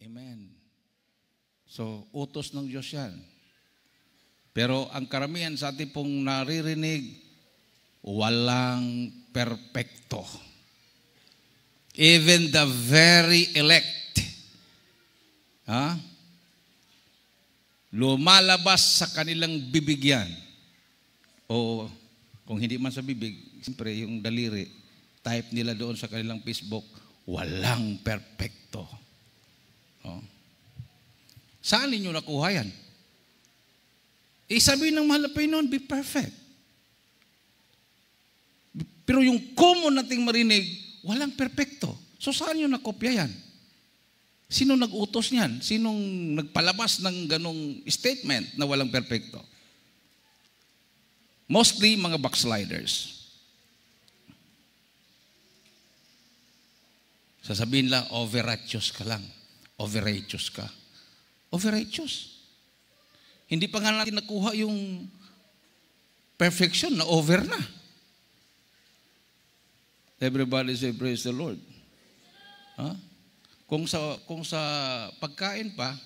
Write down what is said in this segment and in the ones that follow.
Amen. So, utos ng Diyos yan. Pero ang karamihan sa ating pong naririnig, walang perpekto. Even the very elect, lumalabas sa kanilang bibig yan. O kung hindi man sa bibig, siyempre yung daliri, type nila doon sa kanilang Facebook, walang perpekto. Saan ninyo nakuha yan? Sabihin ng mahal na Panginoon, be perfect. Pero yung common nating marinig, walang perpekto. So saan nyo nakopya yan? Sino nag-utos niyan? Sinong nagpalabas ng ganong statement na walang perpekto? Mostly mga backsliders. Sasabihin lang, over-righteous ka lang. Over-righteous ka. Over-righteous. Hindi pa nga natin nakuha yung perfection na over na. Everybody say, praise the Lord. Kung sa pagkain pa,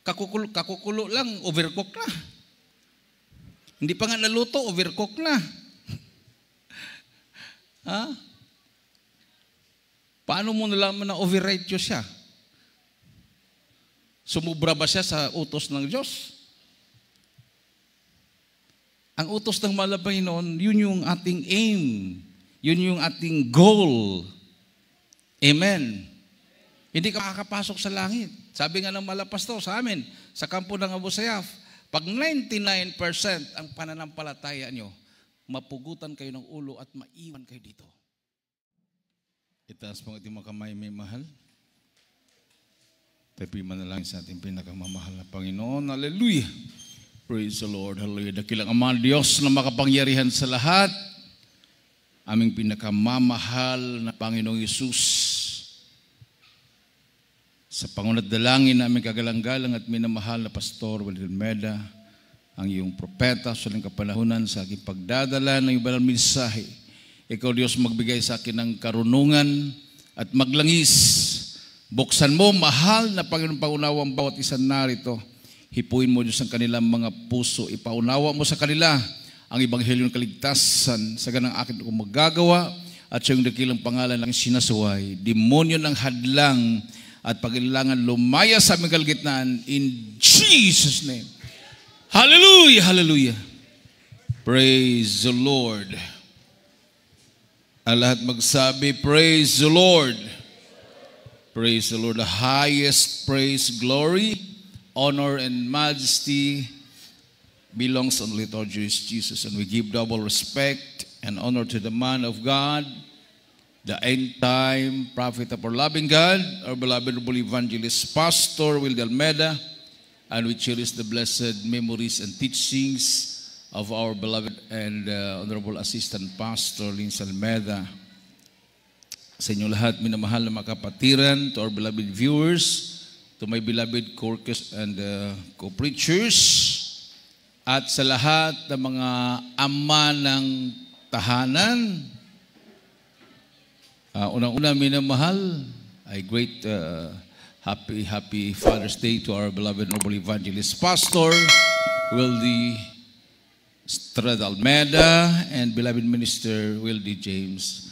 kakukulo lang, overcook na. Hindi pa nga naluto, overcook na. Paano mo nalaman na over-righteous siya? Sumubra ba siya sa utos ng Diyos? Ang utos ng mahal na Panginoon, yun yung ating aim. Yun yung ating goal. Amen. Hindi ka makakapasok sa langit. Sabi nga ng malapastor sa amin, sa kampo ng Abu Sayyaf, pag 99% ang pananampalataya nyo, mapugutan kayo ng ulo at maiwan kayo dito. Itaas po ang ating mga kamay, may mahal. Tayo'y manalangin sa ating pinakamamahal na Panginoon. Hallelujah! Praise the Lord. Hallelujah. Dakilang Ama Diyos na makapangyarihan sa lahat, aming pinakamamahal na Panginoong Yesus. Sa pangunat dalangin namin kagalang-galang at minamahal na Pastor Walid Almeida, ang iyong propeta sa lang kapanahunan sa aking pagdadala ng ibalang mensahe. Ikaw Diyos magbigay sa akin ng karunungan at maglangis. Buksan mo, mahal na Panginoon, paunawa ang bawat isa narito. Hipuin mo Diyos ang kanilang mga puso. Ipaunawa mo sa kanila ang Ebanghelyo ng kaligtasan sa ganang akin kung magagawa at sa iyong dakilang pangalan ng sinasuway. Demonyo ng hadlang at pag-ilangan lumaya sa aming kalagitnaan in Jesus' name. Hallelujah! Hallelujah! Praise the Lord. Ang lahat magsabi, praise the Lord. Praise the Lord. The highest praise, glory, honor, and majesty belongs only to our Jesus. And we give double respect and honor to the man of God, the end-time prophet of our loving God, our beloved evangelist, Pastor Wilde Almeida, and we cherish the blessed memories and teachings of our beloved and honorable assistant pastor, Linz Almeida. Sa inyo lahat, minamahal na mga kapatiran, to our beloved viewers, to my beloved co-workers and co-preachers, at sa lahat ng mga ama ng tahanan. Unang-una, minamahal, I great happy Father's Day to our beloved noble evangelist Pastor Wildy Estrada Almeida and beloved minister Wildy James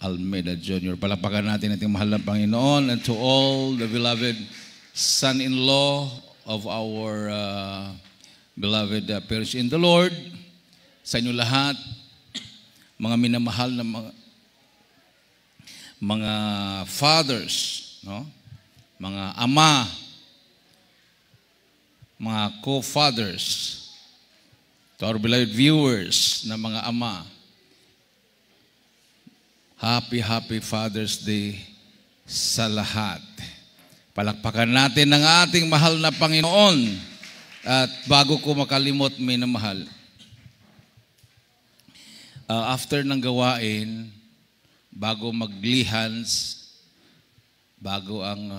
Almeida Jr. Palakpakan natin ating mahal na Panginoon, and to all the beloved son-in-law of our beloved parish in the Lord, sa inyo lahat, mga minamahal na mga fathers, no? Mga ama, mga co-fathers, to our beloved viewers na mga ama, happy Father's Day sa lahat. Palakpakan natin ang ating mahal na Panginoon. At bago ko makalimot, minamahal, after ng gawain, bago maglihans, bago ang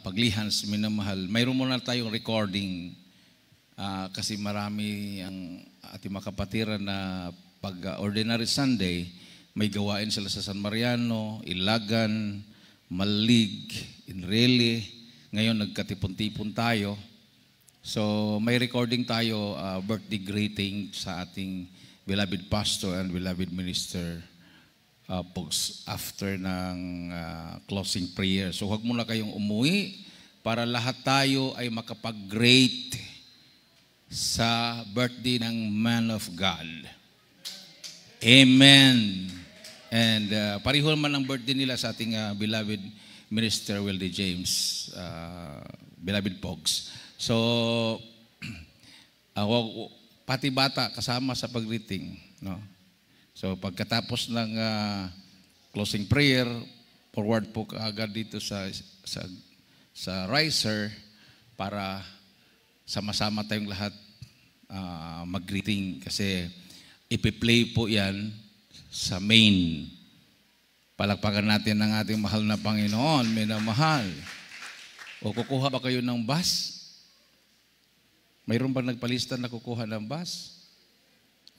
paglihans, minamahal, mayroon muna tayong recording kasi marami ang ating mga kapatiran na pag ordinary Sunday, may gawain sila sa San Mariano, Ilagan, Malig, Inreli. Ngayon nagkatipon-tipon tayo. So may recording tayo, birthday greeting sa ating beloved pastor and beloved minister Pogs after ng closing prayer. So huwag muna kayong umuwi para lahat tayo ay makapag-great sa birthday ng man of God. Amen. And parihol man ang birthday nila sa ating beloved minister Wildy James, beloved Pogs. So, pati bata kasama sa pag-greeting. No? So, pagkatapos ng closing prayer, forward po agad dito sa riser para sama-sama tayong lahat mag-greeting kasi ipi-play po yan sa main. Palakpakan natin ang ating mahal na Panginoon, minamahal. O kukuha ba kayo ng bus? Mayroon bang nagpalista na kukuha ng bus?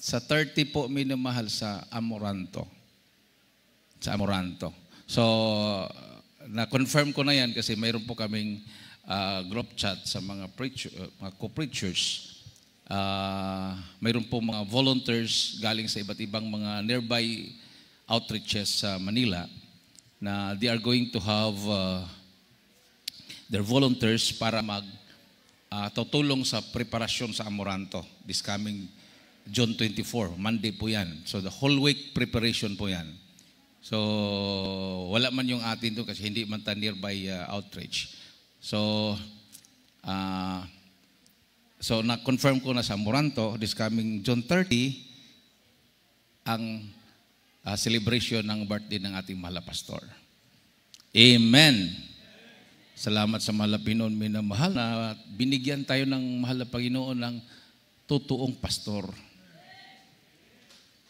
Sa 30 po, minamahal, sa Amoranto. Sa Amoranto. So, na-confirm ko na yan kasi mayroon po kaming group chat sa mga co-preachers. Mayroon po mga volunteers galing sa iba't ibang mga nearby outreaches sa Manila na they are going to have their volunteers para tutulong sa preparasyon sa Amoranto this coming June 24, Monday po yan. So the whole week preparation po yan. So wala man yung atin doon kasi hindi man ta nearby outreach. So na-confirm ko na sa Amoranto, this coming June 30, ang celebration ng birthday ng ating mahal na pastor. Amen. Salamat sa mahal na Pinoon, minamahal na binigyan tayo ng mahal na Panginoon ng totoong pastor.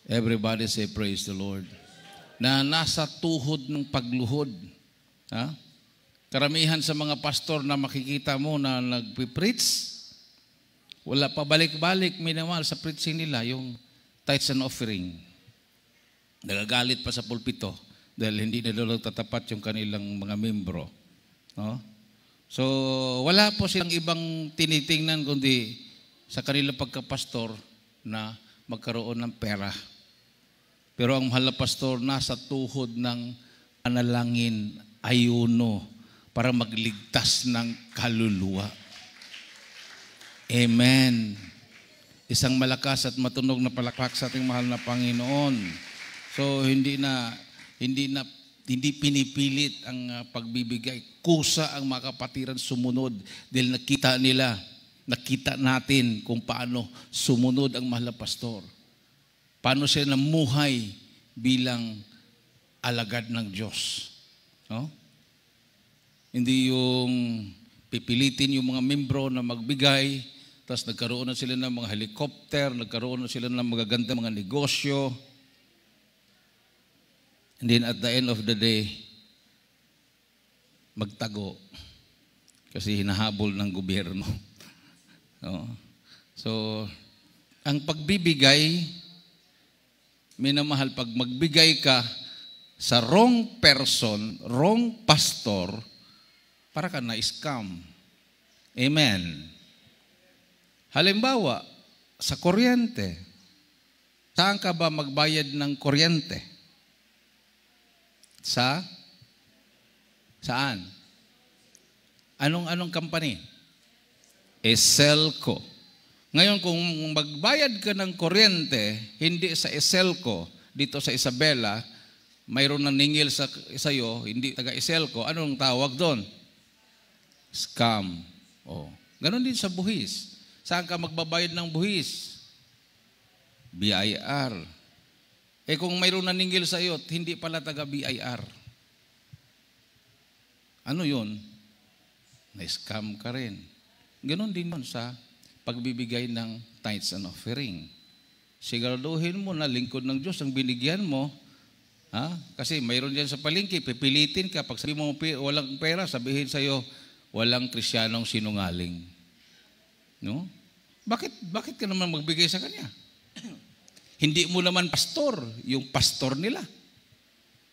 Everybody say praise the Lord. Na nasa tuhod ng pagluhod. Ha? Karamihan sa mga pastor na makikita mo na nagpipreach, wala pa balik-balik, minamahal, sa preaching nila, yung tithes and offering. Nagagalit pa sa pulpito dahil hindi na doon tatapat yung kanilang mga membro. No? So, wala po silang ibang tinitingnan kundi sa kanilang pagkapastor na magkaroon ng pera. Pero ang mahal na pastor nasa tuhod ng panalangin, ayuno, para magligtas ng kaluluwa. Amen. Isang malakas at matunog na palakpak sa ating mahal na Panginoon. So hindi pinipilit ang pagbibigay. Kusa ang mga kapatiran sumunod dahil nakita natin kung paano sumunod ang mahal na pastor. Paano siya namuhay bilang alagad ng Diyos. No? Hindi yung pipilitin yung mga membro na magbigay. Tapos nagkaroon na sila ng mga helicopter, nagkaroon na sila ng magaganda mga negosyo. And then at the end of the day, magtago. Kasi hinahabol ng gobyerno. No? So, ang pagbibigay, minamahal, pag magbigay ka sa wrong person, wrong pastor, para ka na-scam. Amen. Halimbawa, sa kuryente. Saan ka ba magbayad ng kuryente? Saan? Anong company? Eselco. Ngayon, kung magbayad ka ng kuryente, hindi sa Eselco, dito sa Isabela, mayroon na ningil sa iyo, hindi taga Eselco, anong tawag doon? Scam. Oh. Ganon din sa buhis. Saan ka magbabayad ng buhis? BIR. Kung mayroon naningil sa iyo, hindi pala taga BIR. Ano yun? Na-scam ka rin. Ganon din yun sa pagbibigay ng tithes and offering. Siguraduhin mo na lingkod ng Diyos ang binigyan mo. Ha? Kasi mayroon dyan sa palengke, pipilitin ka. Pag sabi mo walang pera, sabihin sa iyo, walang Kristiyanong sinungaling. No? Bakit ka naman magbigay sa kanya? Hindi mo naman pastor, yung pastor nila.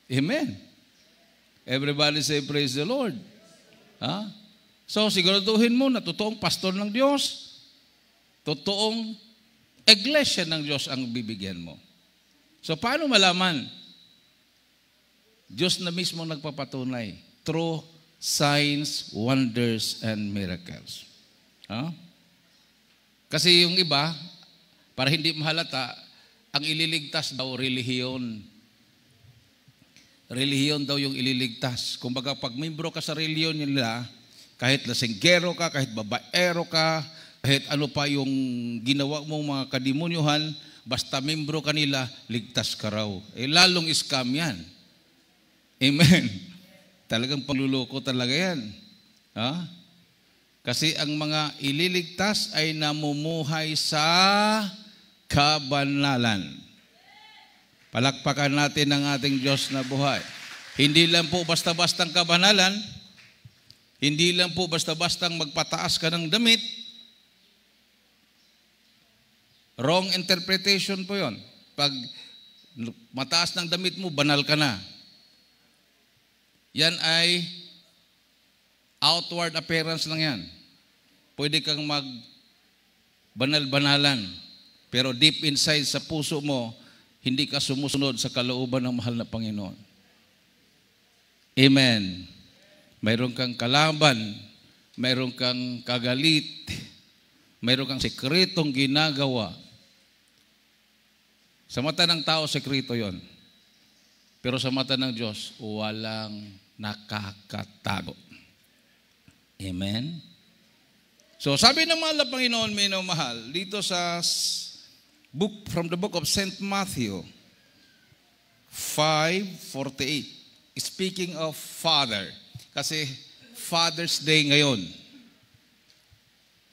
Amen. Everybody say, praise the Lord. Ha? So, siguraduhin mo na totoong pastor ng Diyos, totoong iglesia ng Diyos ang bibigyan mo. So, paano malaman? Diyos na mismo nagpapatunay through signs, wonders, and miracles. Ha? Kasi yung iba, para hindi mahalata, ang ililigtas daw relihiyon. Relihiyon daw yung ililigtas. Kumbaga, pag membro ka sa relihiyon nila, kahit lasinggero ka, kahit babaero ka, kahit ano pa yung ginawa mong mga kadimonyohan, basta membro ka nila, ligtas ka raw. Eh, lalong scam yan. Amen. Talagang pangluloko talaga yan. Ha? Kasi ang mga ililigtas ay namumuhay sa kabanalan. Palakpakan natin ang ating Diyos na buhay. Hindi lang po basta-bastang kabanalan, hindi lang po basta-bastang magpataas ka ng damit. Wrong interpretation po yon. Pag mataas ng damit mo, banal ka na. Yan ay outward appearance lang yan. Pwede kang mag-banal-banalan. Pero deep inside sa puso mo, hindi ka sumusunod sa kalooban ng mahal na Panginoon. Amen. Mayroon kang kalaban, mayroon kang kagalit, mayroon kang sekretong ginagawa. Sa mata ng tao, sekreto yon. Pero sa mata ng Diyos, walang nakakatago. Amen. So sabi ng mahal na Panginoon, minamahal, dito sa from the book of St. Matthew 5:48, speaking of Father, kasi Father's Day ngayon.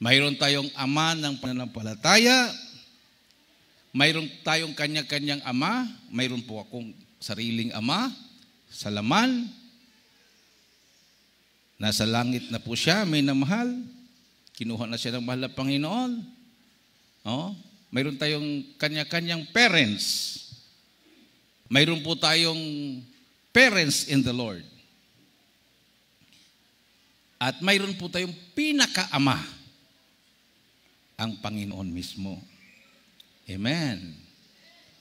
Mayroon tayong ama ng pananampalataya, mayroon tayong kanya-kanyang ama, mayroon po akong sariling ama, sa laman, nasa langit na po siya, may namahal, kinuha na siya ng mahal na Panginoon. Oh, mayroon tayong kanya-kanyang parents. Mayroon po tayong parents in the Lord. At mayroon po tayong pinakaama, ang Panginoon mismo. Amen.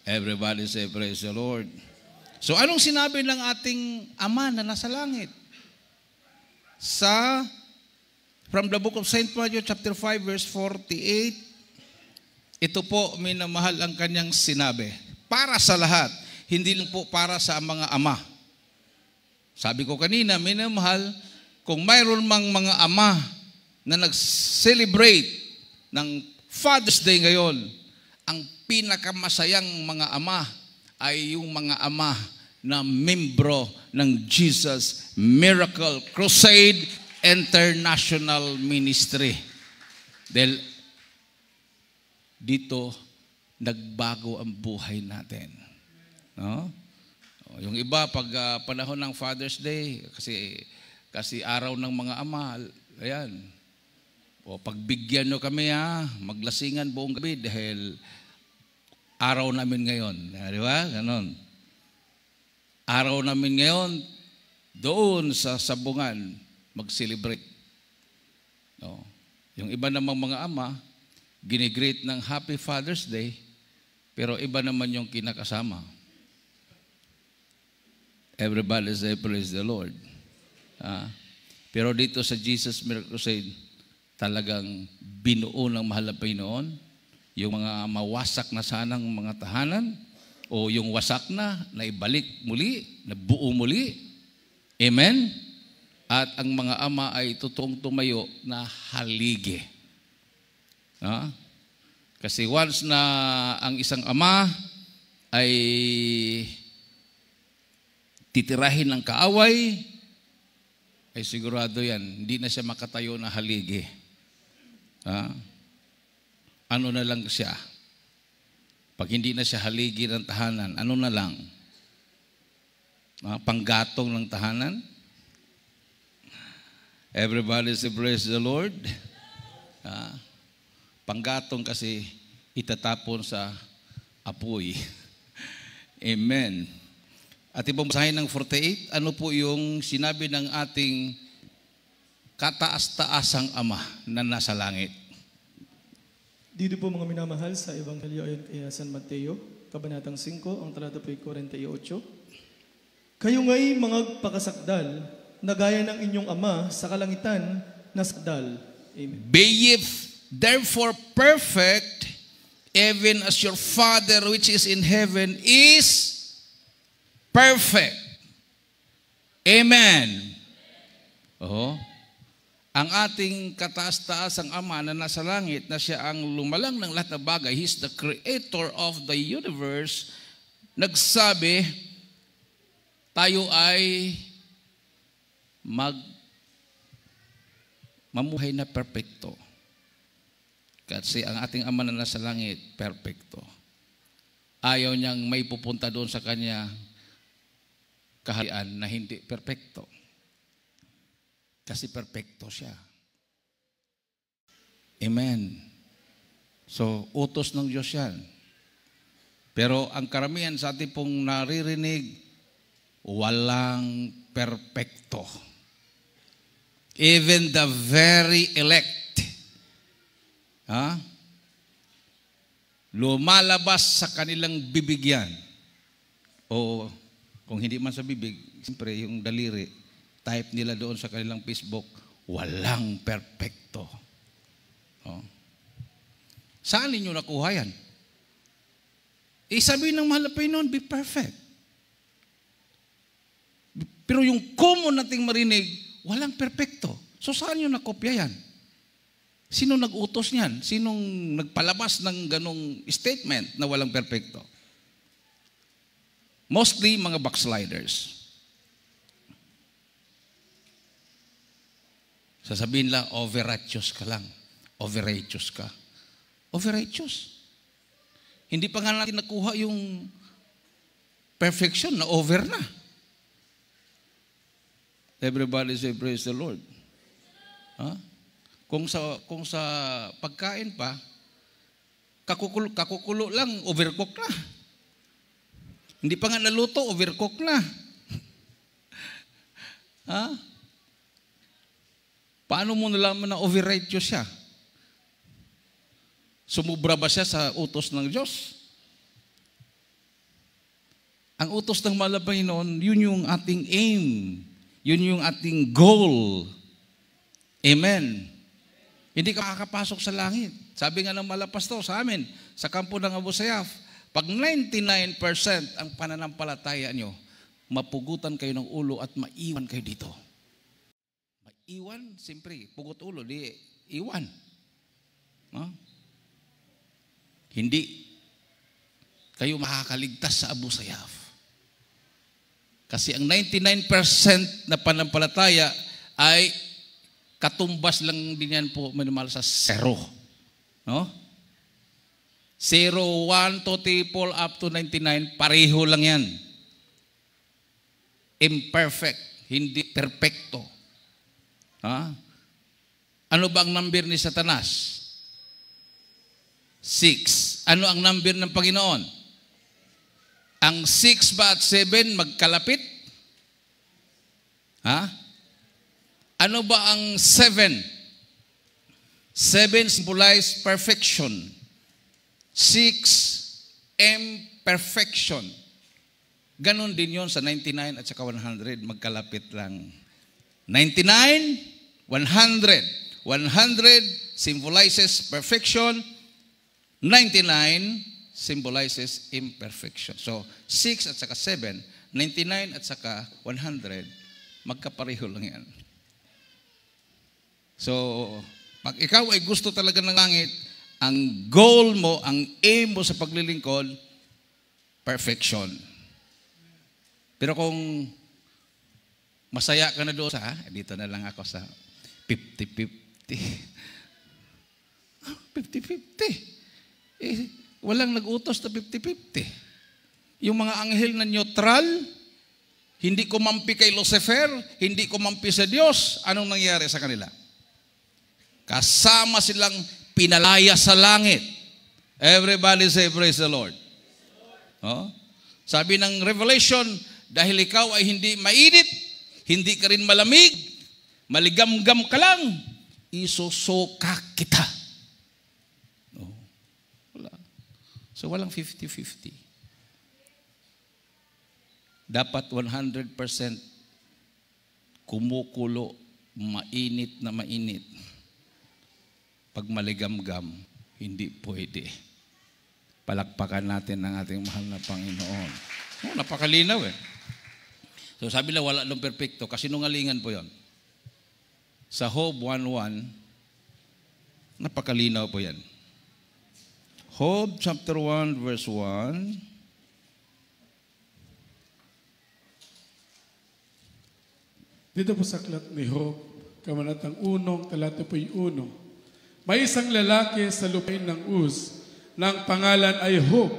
Everybody say, praise the Lord. So anong sinabi ng ating Ama na nasa langit? From the book of St. Matthew chapter 5 verse 48, ito po, minamahal ang kanyang sinabi. Para sa lahat, hindi lang po para sa mga ama. Sabi ko kanina, minamahal, kung mayroon mang mga ama na nag-celebrate ng Father's Day ngayon, ang pinakamasayang mga ama ay yung mga ama na membro ng Jesus Miracle Crusade International Ministry. Dahil dito, nagbago ang buhay natin. No? Yung iba, pag panahon ng Father's Day, kasi araw ng mga ama, ayan, o pagbigyan nyo kami maglasingan buong gabi dahil araw namin ngayon. Di ba? Ganon. Araw namin ngayon, doon sa sabungan, mag-celebrate. No? Yung iba namang mga ama, ginigreet ng Happy Father's Day, pero iba naman yung kinakasama. Everybody say, praise the Lord. Pero dito sa Jesus Miracle Crusade, talagang binuo ng mahal na Panginoon, yung mga mawasak na sanang mga tahanan, o yung wasak na ibalik muli, na buo muli. Amen? At ang mga ama ay totoong tumayo na haligi. Kasi once na ang isang ama ay titirahin ng kaaway, ay sigurado yan, hindi na siya makatayo na haligi. Ano na lang siya? Pag hindi na siya haligi ng tahanan, ano na lang? Panggatong ng tahanan? Everybody say, praise the Lord. Panggatong kasi itatapon sa apoy. Amen. At ibabasahin ng 48, ano po yung sinabi ng ating kataas-taasang Ama na nasa langit. Dito po mga minamahal sa Ebanghelyo ayon kay San Mateo, Kabanatang 5, ang talata po ay 48. Kayo nga'y mga pakasakdal, na gaya ng inyong Ama sa kalangitan na sakdal. Amen. Be ye therefore perfect, even as your Father which is in heaven is perfect. Amen. Oh. Ang ating kataas-taas ang Ama na nasa langit, na siya ang lumalang ng lahat ng bagay, He's the creator of the universe, nagsabi, tayo ay mamuhay na perpekto. Kasi ang ating Ama na nasa langit, perpekto. Ayaw niyang may pupunta doon sa kanya kaharian na hindi perpekto. Kasi perpekto siya. Amen. So, utos ng Diyos yan. Pero ang karamihan sa ating pong naririnig, walang perpekto. Even the very elect, lumalabas sa kanilang bibig yan. O kung hindi man sa bibig, siyempre yung daliri, type nila doon sa kanilang Facebook, walang perpekto. Saan ninyo nakuha yan? Sabihin ng mahal na Panginoon, be perfect. Pero yung common nating marinig, walang perpekto. So saan nyo nakopya yan? Sino nag-utos niyan? Sinong nagpalabas ng ganong statement na walang perpekto? Mostly mga backsliders. Sasabihin lang, over-righteous ka lang. Over-righteous ka. Over-righteous. Hindi pa nga natin nakuha yung perfection na over na. Everybody say, praise the Lord. Kung sa pagkain pa, kakukulo lang, overcook na. Hindi pa nga naluto, overcook na. Paano mo nalaman na over-righteous siya? Sumubra ba siya sa utos ng Diyos? Ang utos ng mahal na Panginoon, yun yung ating aim. Yun yung ating goal. Amen. Hindi ka makakapasok sa langit. Sabi nga ng mahal na pastor sa amin, sa kampo ng Abu Sayyaf, pag 99% ang pananampalataya nyo, mapugutan kayo ng ulo at maiwan kayo dito. Iwan, siyempre, pugot ulo, di iwan. Hindi kayo makakaligtas sa Abu Sayyaf. Kasi ang 99% na panampalataya ay katumbas lang din yan po minimal sa 0. No? 0, 1, 2, 3, up to 99, pareho lang yan. Imperfect, hindi perfecto. Ano ba ang number ni Satanas? 6. Ano ang number ng Panginoon? Ang 6 ba at 7 magkalapit? Ano ba ang 7? 7 symbolize perfection. 6, imperfection. Ganon din yon sa 99 at saka 100, magkalapit lang. 99, 100. 100 symbolizes perfection. 99 symbolizes imperfection. So, 6 at saka 7, 99 at saka 100, magkapareho lang yan. So, pag ikaw ay gusto talaga ng langit, ang goal mo, ang aim mo sa paglilingkod, perfection. Pero kung masaya ka na doon sa, dito na lang ako sa 50-50. 50-50. Walang nag-utos na 50-50. Yung mga anghel na neutral, hindi kumampi kay Lucifer, hindi kumampi sa Diyos, anong nangyari sa kanila? Kasama silang pinalaya sa langit. Everybody say, praise the Lord. Sabi ng Revelation, dahil ikaw ay hindi mainit, hindi ka rin malamig, maligam-gam ka lang, isusuka kita. Oh, wala. So walang 50-50. Dapat 100% kumukulo, mainit na mainit. Pag maligam-gam, hindi pwede. Palakpakan natin ang ating mahal na Panginoon. Oh, napakalinaw eh. So sabi na wala nung perfecto, kasi nungalingan po yon. Sa Job 1:1, napakalinaw po yan. Job chapter 1 verse 1. Dito po sa aklat ni Job, kabanatang 1, talata po 1. May isang lalaki sa lupain ng Uz, na ang pangalan ay Job,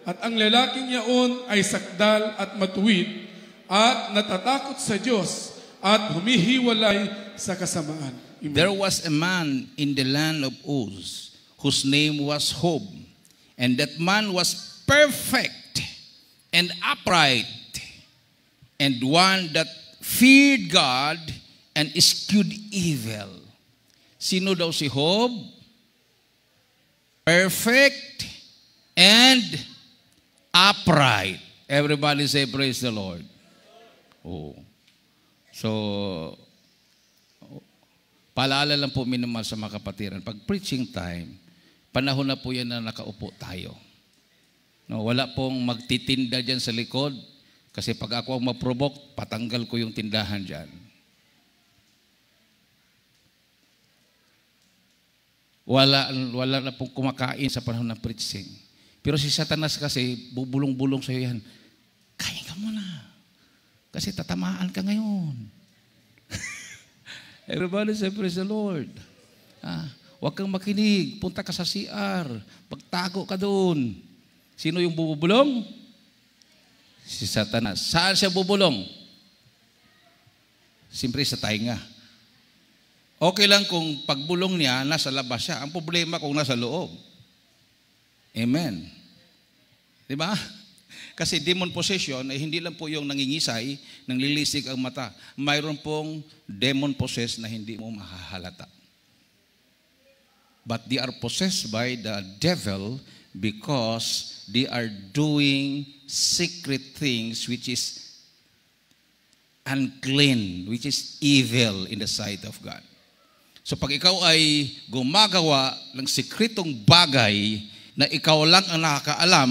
at ang lalaking yaon ay sakdal at matuwid, at natatakot sa Diyos, at humihiwalay sa kasamaan. Amen. There was a man in the land of Uz, whose name was Job, and that man was perfect and upright, and one that feared God and eschewed evil. Sino daw si Job? Perfect and upright. Everybody say praise the Lord. Oh. So, paalala lang po minamahal sa mga kapatiran. Pag preaching time, panahon na po yan na nakaupo tayo. No, wala pong magtitinda dyan sa likod kasi pag ako ang ma-provoke, patanggal ko yung tindahan dyan. Wala na pong kumakain sa panahon ng preaching. Pero si Satanas kasi, bubulong-bulong sa'yo yan. Kain ka muna. Kasi tatamaan ka ngayon. Everybody say, praise the Lord. Huwag kang makinig. Punta ka sa CR. Pagtago ka doon. Sino yung bubulong? Si Satanas. Saan siya bubulong? Siyempre sa tainga. Okay lang kung pagbulong niya, nasa labas siya. Ang problema kung nasa loob. Amen. Diba? Kasi demon possession ay hindi lang po yung nangingisay, nanglilisik ang mata. Mayroon pong demon possessed na hindi mo mahahalata. But they are possessed by the devil because they are doing secret things which is unclean, which is evil in the sight of God. So pag ikaw ay gumagawa ng sikretong bagay na ikaw lang ang nakakaalam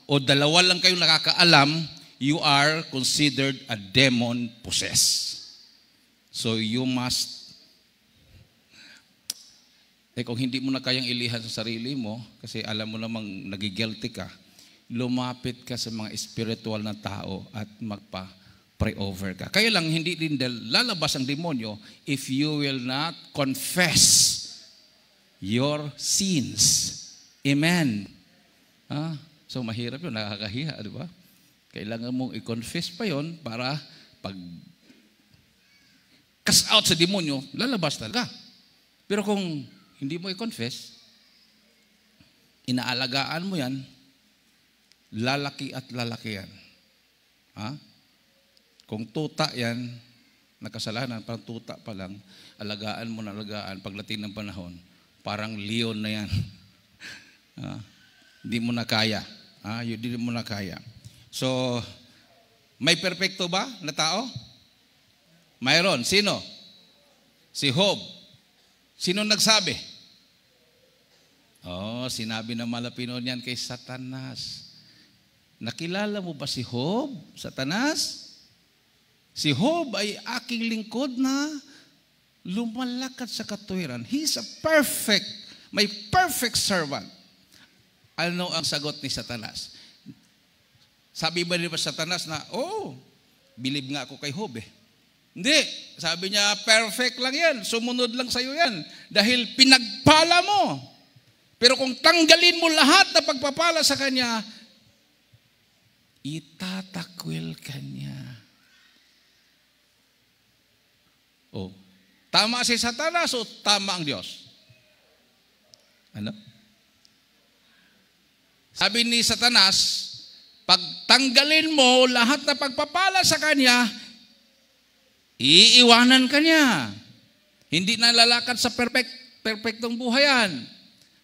o dalawa lang kayong nakakaalam, you are considered a demon possessed. So you must, kung hindi mo na kayang ilihan sa sarili mo, kasi alam mo namang nagigilty ka, lumapit ka sa mga spiritual na tao at pray over ka. Kaya lang hindi din lalabas ang demonyo if you will not confess your sins. Amen. So mahirap yun, nakakahiya, di ba? Kailangan mong i-confess pa yon para pag cast out sa demonyo, lalabas talaga. Pero kung hindi mo i-confess, inaalagaan mo yan, lalaki at lalaki yan. Kung tuta yan, nakasalanan, parang tuta pa lang, alagaan mo na alagaan, pagdating ng panahon, parang leon na yan. Hindi mo na kaya. Hindi mo na kaya. So, may perpekto ba na tao? Mayroon. Sino? Si Job. Sino nagsabi? Sinabi ng Malapino niyan kay Satanas. Nakilala mo ba si Job? Satanas? Si Job ay aking lingkod na lumalakad sa katuwiran. He's a perfect, may perfect servant. Ano ang sagot ni Satanas? Sabi ba ni Satanas na, believe nga ako kay Job eh. Hindi. Sabi niya, perfect lang yan. Sumunod lang sa'yo yan. Dahil pinagpala mo. Pero kung tanggalin mo lahat na pagpapala sa kanya, itatakwil ka niya. Tama si Satanas o tama ang Diyos? Ano? Sabi ni Satanas, Pagtanggalin mo lahat na pagpapala sa kanya, iiwanan ka niya. Hindi na lalakad sa perfectong buhayan.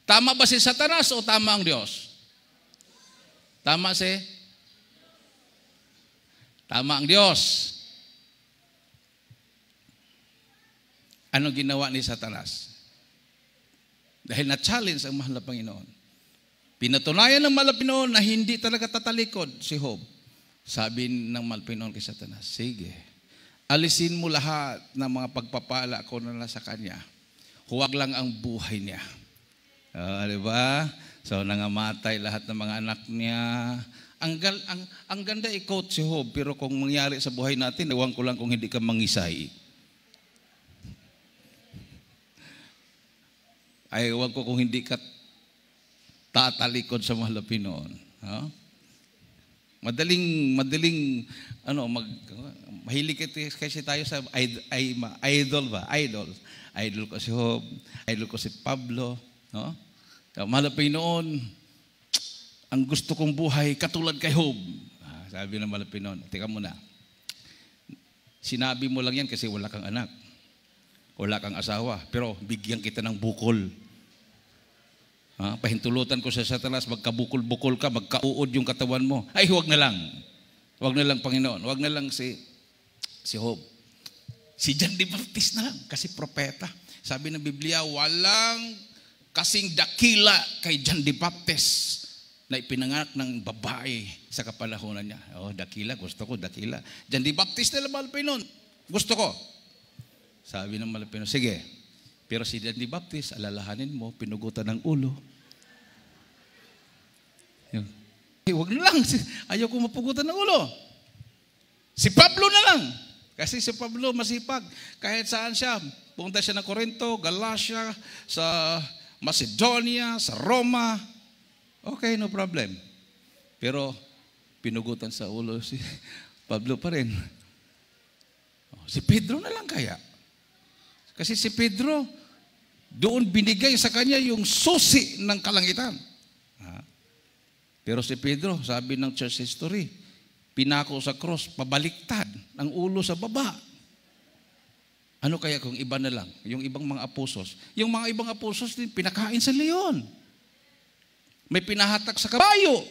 Tama ba si Satanas o tama ang Diyos? Tama ang Diyos. Ano ginawa ni Satanas? Dahil na-challenge ang mahal na Panginoon. Pinatunayan ng mahal na Panginoon na hindi talaga tatalikod si Job. Sabi ng mahal na Panginoon kay Satanas, sige, alisin mo lahat ng mga pagpapala ko na sa kanya. Huwag lang ang buhay niya. Diba? So, nangamatay lahat ng mga anak niya. Ang ganda i-quote si Job, pero kung mangyari sa buhay natin, ewan ko lang kung hindi ka mangisay. Ay, ewan ko kung hindi ka tatalikod sa mahal na Panginoon. Madaling, mahilig kasi tayo sa idol ba? Idol ko si Job, idol ko si Pablo. No? Mahal na Panginoon, ang gusto kong buhay katulad kay Job. Sabi ng mahal na Panginoon, teka muna. Sinabi mo lang yan kasi wala kang anak. Wala kang asawa. Pero bigyan kita ng bukol. Pahintulutan ko sa Satanas, magkabukol-bukol ka, magkauod yung katawan mo. Ay, huwag na lang. Huwag na lang, Panginoon. Huwag na lang si Job. Si John the Baptist na lang, kasi propeta. Sabi ng Biblia, walang kasing dakila kay John the Baptist na ipinanganak ng babae sa kapalahunan niya. Dakila, gusto ko, dakila. John the Baptist na lang, mahal Panginoon. Gusto ko. Sabi ng mahal Panginoon, sige. Pero si John the Baptist, alalahanin mo, pinugutan ng ulo. Huwag na lang. Ayaw ko mapugutan ng ulo. Si Pablo na lang. Kasi si Pablo masipag. Kahit saan siya. Pumunta siya ng Corinto, Galacia, sa Macedonia, sa Roma. Okay, no problem. Pero pinugutan sa ulo si Pablo pa rin. Si Pedro na lang kaya. Kasi si Pedro, doon binigay sa kanya yung susi ng kalangitan. Pero si Pedro, sabi ng church history, pinako sa cross, pabaliktad, ang ulo sa baba. Ano kaya kung iba na lang? Yung ibang mga aposos. Yung mga ibang aposos din, pinakain sa leon. May pinahatak sa kabayo.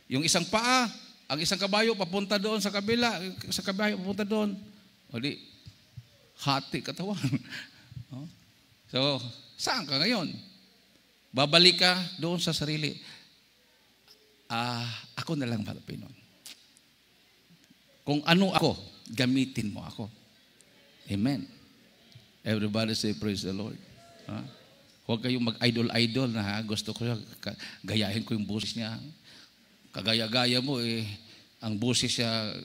Yung isang paa, ang isang kabayo papunta doon sa kabila, sa kabayo papunta doon. O di, hati katawan. So, saan ka ngayon? Babalik ka doon sa sarili. Ako na lang, mahal Panginoon. Kung ano ako, gamitin mo ako. Amen. Everybody say, praise the Lord. Huwag kayong mag-idol-idol na gusto ko gayahin ko yung boses niya. Kagaya-gaya mo ang boses siya,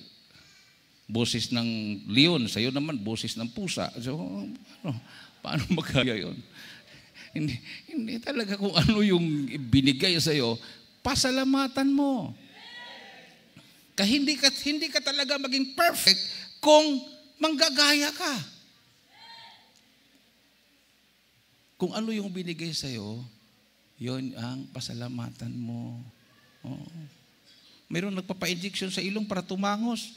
boses ng leon, sa'yo naman boses ng pusa. So, paano magkaya yun? Hindi talaga kung ano yung binigay sa'yo, pasalamatan mo. Hindi ka talaga maging perfect kung manggagaya ka. Kung ano yung binigay sa'yo, yun ang pasalamatan mo. Mayroon nagpapa-injection sa ilong para tumangos.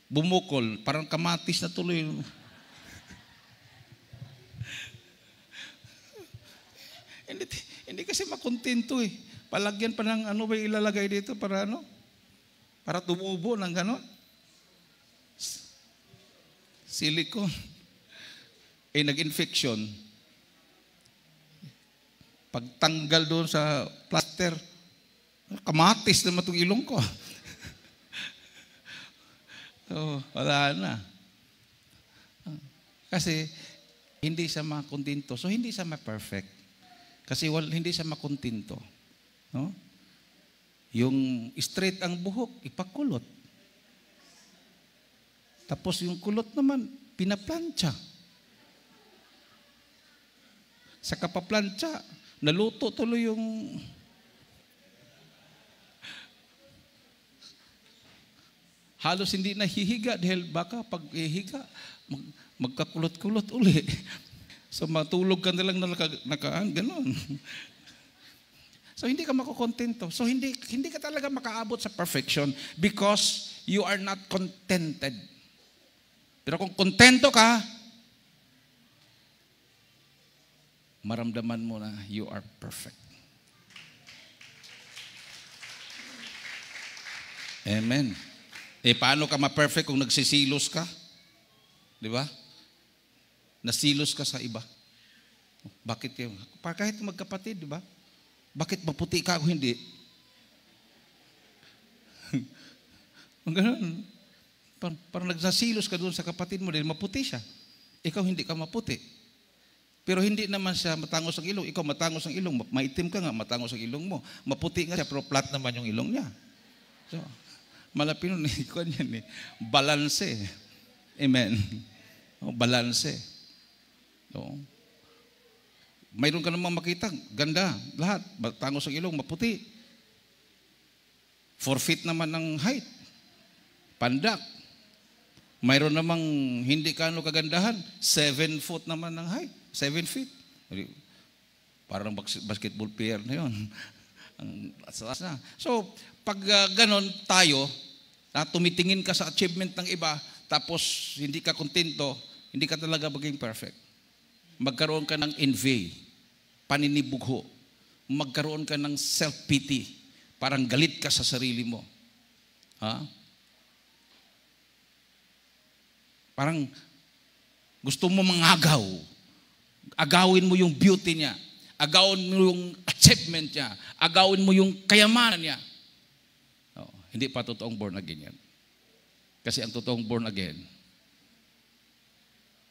Bumukol, parang kamatis na tuloy. Hindi kasi makontento Palagyan pa ng ano ba ilalagay dito para ano? Para tumubo ng gano'n. Silicone. Nag-infection. Pagtanggal doon sa plaster, kamatis naman itong ilong ko. So, wala na. Kasi, hindi siya makontento. So, hindi siya ma-perfect. Kasi hindi siya makontento. No? Yung straight ang buhok, ipakulot. Tapos yung kulot naman, pinaplantsa. Sa kapaplantsa, naluto tuloy yung halos hindi nahihiga dahil baka pag ihiga, magkakulot-kulot uli. So matulog ka na lang na nakaan, gano'n. So hindi ka makukontento. So hindi ka talaga makaabot sa perfection because you are not contented. Pero kung kontento ka, maramdaman mo na you are perfect. Amen. Paano ka ma-perfect kung nagsisilos ka? Di ba? Nasilos ka sa iba. Bakit yun? Kahit magkapatid, di ba? Bakit maputi ka ako hindi? Ganun. Parang nagsasilos ka doon sa kapatid mo dahil maputi siya. Ikaw hindi ka maputi. Pero hindi naman siya matangos ang ilong. Ikaw matangos ang ilong. Maitim ka nga, matangos ang ilong mo. Maputi nga siya, pero flat naman yung ilong niya. So, malapit nun, balanse. Amen. Balanse. So, mayroon ka namang makita, ganda, lahat. Matangos ang ilong, maputi. 4 feet naman ang height. Pandak. Mayroon namang hindi kano kagandahan, 7 foot naman ang height. 7 feet. Parang basketball player na yun. Ang asas na. So, pag ganon tayo, tumitingin ka sa achievement ng iba, tapos hindi ka kontento, hindi ka talaga maging perfect. Magkaroon ka ng envy, paninibugho. Magkaroon ka ng self-pity. Parang galit ka sa sarili mo. Ha? Parang gusto mo mangagaw. Agawin mo yung beauty niya. Agawin mo yung achievement niya. Agawin mo yung kayamanan niya. Hindi pa totoong born again yan. Kasi ang totoong born again,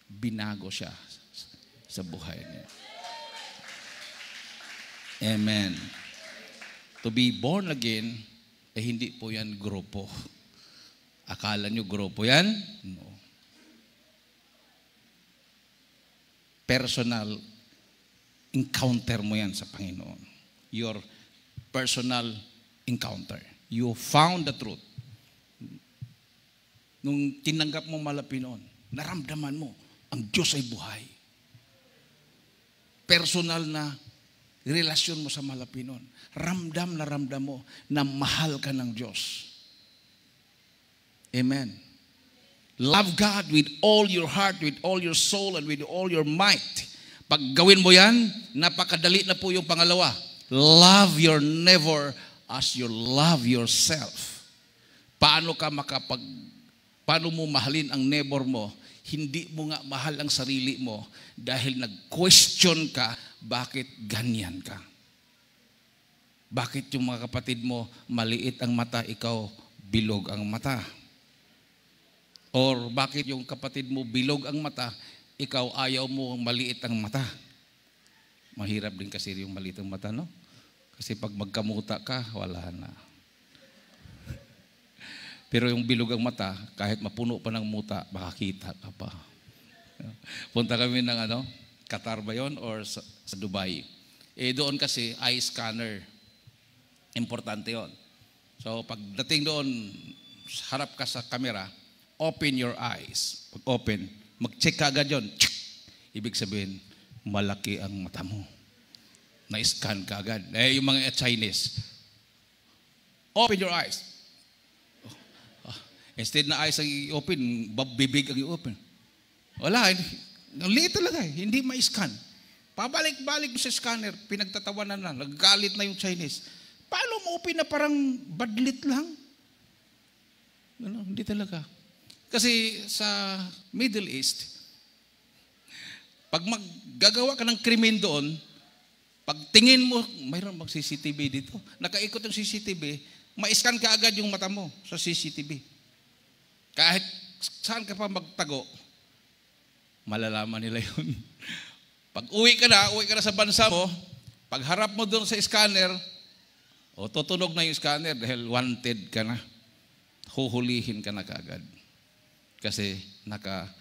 binago siya sa buhay niya. Amen. To be born again, hindi po yan grupo. Akala nyo grupo yan? No. Personal encounter mo yan sa Panginoon. Your personal encounter. You found the truth. Nung tinanggap mo malapinoon, naramdaman mo, ang Diyos ay buhay. Personal na relasyon mo sa malapinoon. Ramdam na ramdam mo na mahal ka ng Diyos. Amen. Love God with all your heart, with all your soul, and with all your might. Pag gawin mo yan, napakadali na po yung pangalawa. Love your neighbor as you love yourself. Paano mo mahalin ang neighbor mo? Hindi mo nga mahal ang sarili mo dahil nag-question ka, bakit ganyan ka? Bakit yung mga kapatid mo maliit ang mata, ikaw bilog ang mata? Or bakit yung kapatid mo bilog ang mata, ikaw ayaw mo maliit ang mata? Mahirap din kasi yung maliit ang mata, no? Kasi pag magkamuta ka, wala na. Pero yung bilog ang mata, kahit mapuno pa ng muta, makakita ka pa. Punta kami ng Qatar ba yun? Or sa Dubai. Doon kasi, eye scanner. Importante yon. So pagdating doon, harap ka sa camera, open your eyes. Pag open, mag-check ka agad yun. Ibig sabihin, malaki ang mata mo. Na-scan ka agad. Yung mga Chinese. Open your eyes. Instead na eyes ang i-open, bibig ang i-open. Wala. Ang liit talaga. Hindi ma-scan. Pabalik-balik sa scanner, pinagtatawanan na. Naggalit na yung Chinese. Paano mo open na parang badlit lang? Hindi talaga. Kasi sa Middle East, pag maggagawa ka ng krimen doon, pag tingin mo, mayroon bang CCTV dito? Nakaikot yung CCTV, ma-scan ka agad yung mata mo sa CCTV. Kahit saan ka pa magtago, malalaman nila yun. Pag uwi ka na sa bansa mo, pag harap mo doon sa scanner, tutunog na yung scanner dahil wanted ka na. Huhulihin ka na kaagad. Kasi nakaabang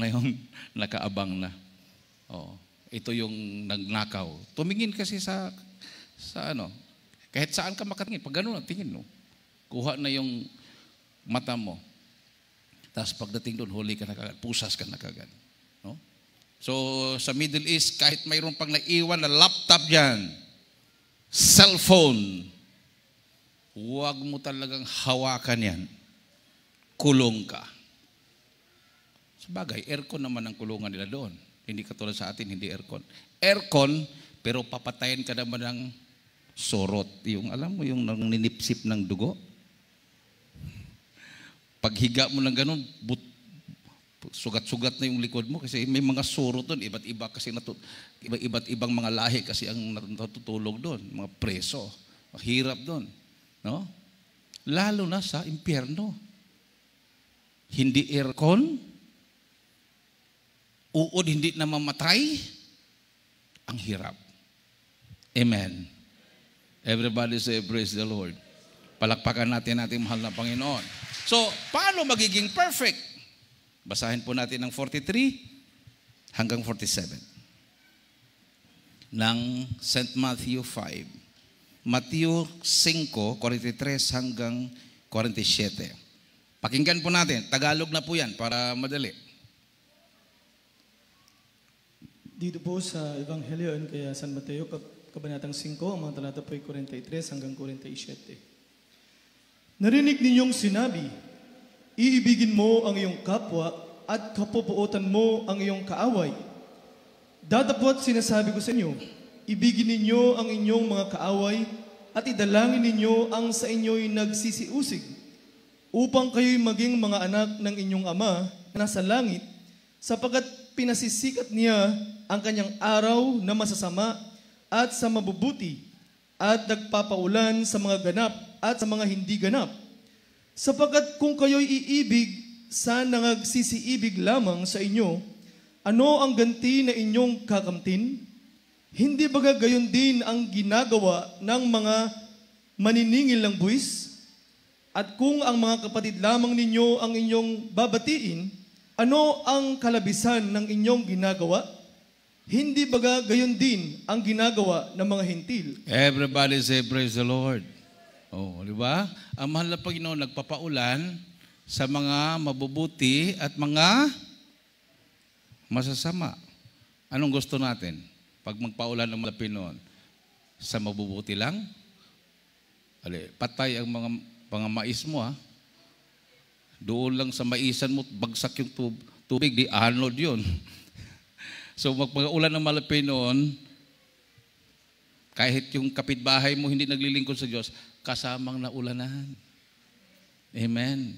na yun. Nakaabang na. Ito yung nagnakaw. Tumingin kasi sa kahit saan ka makatingin. Pag gano'n, tingin mo. Kuha na yung mata mo. Tapos pagdating doon, huli ka na kagad. Pusas ka na kagad. No? So, sa Middle East, kahit mayroon pang naiwan na laptop dyan, cellphone, huwag mo talagang hawakan yan. Kulong ka. Sabagay, aircon naman ang kulungan nila doon. Hindi katulad sa atin, hindi aircon. Aircon, pero papatayin ka naman ng sorot. Yung, alam mo, yung ninipsip ng dugo. Paghiga mo ng ganun, sugat-sugat na yung likod mo kasi may mga sorot doon. Iba't-iba kasi iba't ibang mga lahi kasi ang natutulog doon. Mga preso. Hirap doon. No? Lalo na sa impyerno. Hindi aircon, uod hindi na mamatay, ang hirap. Amen. Everybody say, praise the Lord. Palakpakan natin ating mahal na Panginoon. So, paano magiging perfect? Basahin po natin ng 43 hanggang 47 ng St. Matthew 5. Matthew 5, 43 hanggang 47. Pakinggan po natin. Tagalog na po yan para madali. Dito po sa Ebanghelyo ayon kay San Mateo, Kabanatang 5, ang mga talata po ay 43 hanggang 47. Narinig ninyong sinabi, iibigin mo ang iyong kapwa at kapupuotan mo ang iyong kaaway. Datapwat sinasabi ko sa inyo, ibigin ninyo ang inyong mga kaaway at idalangin ninyo ang sa inyo'y nagsisiusig, upang kayo'y maging mga anak ng inyong Ama na nasa langit, sapagkat pinasisikat niya ang kanyang araw na masasama at sa mabubuti, at nagpapaulan sa mga ganap at sa mga hindi ganap. Sapagkat kung kayo'y iibig sa nangagsisiibig lamang sa inyo, ano ang ganti na inyong kakamtin? Hindi baga gayon din ang ginagawa ng mga maniningil ng buwis? At kung ang mga kapatid lamang ninyo ang inyong babatiin, ano ang kalabisan ng inyong ginagawa? Hindi baga gayon din ang ginagawa ng mga hentil? Everybody say, praise the Lord. Oh, di ba? Ang mahal na Panginoon nagpapaulan sa mga mabubuti at mga masasama. Anong gusto natin? Pag magpaulan ng Panginoon, sa mabubuti lang? Patay ang mga mais mo, ha? Doon lang sa maisan mo, bagsak yung tubig, di anod yun. So magpaulan ng malapit noon, kahit yung kapitbahay mo hindi naglilingkod sa Diyos, kasamang naulanan. Amen.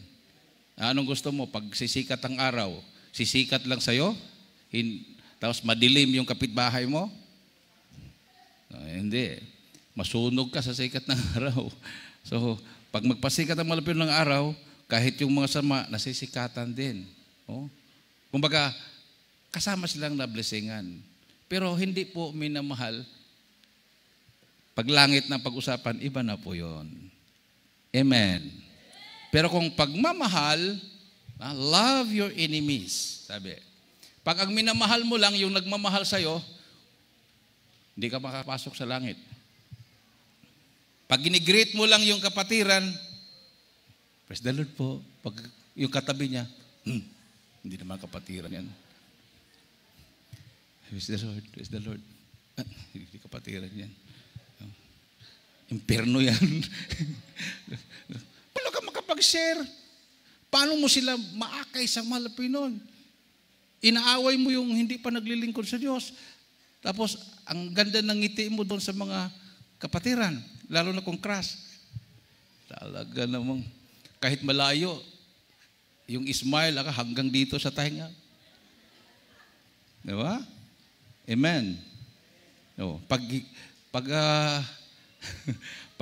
Anong gusto mo? Pag sisikat ang araw, sisikat lang sa'yo? Tapos madilim yung kapitbahay mo? Hindi. Masunog ka sa sikat ng araw. So, pag magpasikat ang malapit ng araw, kahit yung mga sama, nasisikatan din. Oh? Kumbaga, kasama silang nablessingan. Pero hindi po minamahal. Pag langit ng pag-usapan, iba na po yon. Amen. Pero kung pagmamahal, love your enemies. Sabi. Pag ang minamahal mo lang, yung nagmamahal sa'yo, hindi ka makapasok sa langit. Pag ginigreet mo lang yung kapatiran, praise the Lord po. Pag yung katabi niya, hindi naman kapatiran yan. Praise the Lord, praise the Lord. Hindi kapatiran yan. Impierno yan. Paano ka makapag-share? Paano mo sila maakay sa malapinon? Inaaway mo yung hindi pa naglilingkod sa Diyos. Tapos, ang ganda ng ngiti mo doon sa mga kapatiran, lalo na kung crush. Talaga namang, kahit malayo, yung smile hanggang dito sa tainga. Diba? Amen. No, pag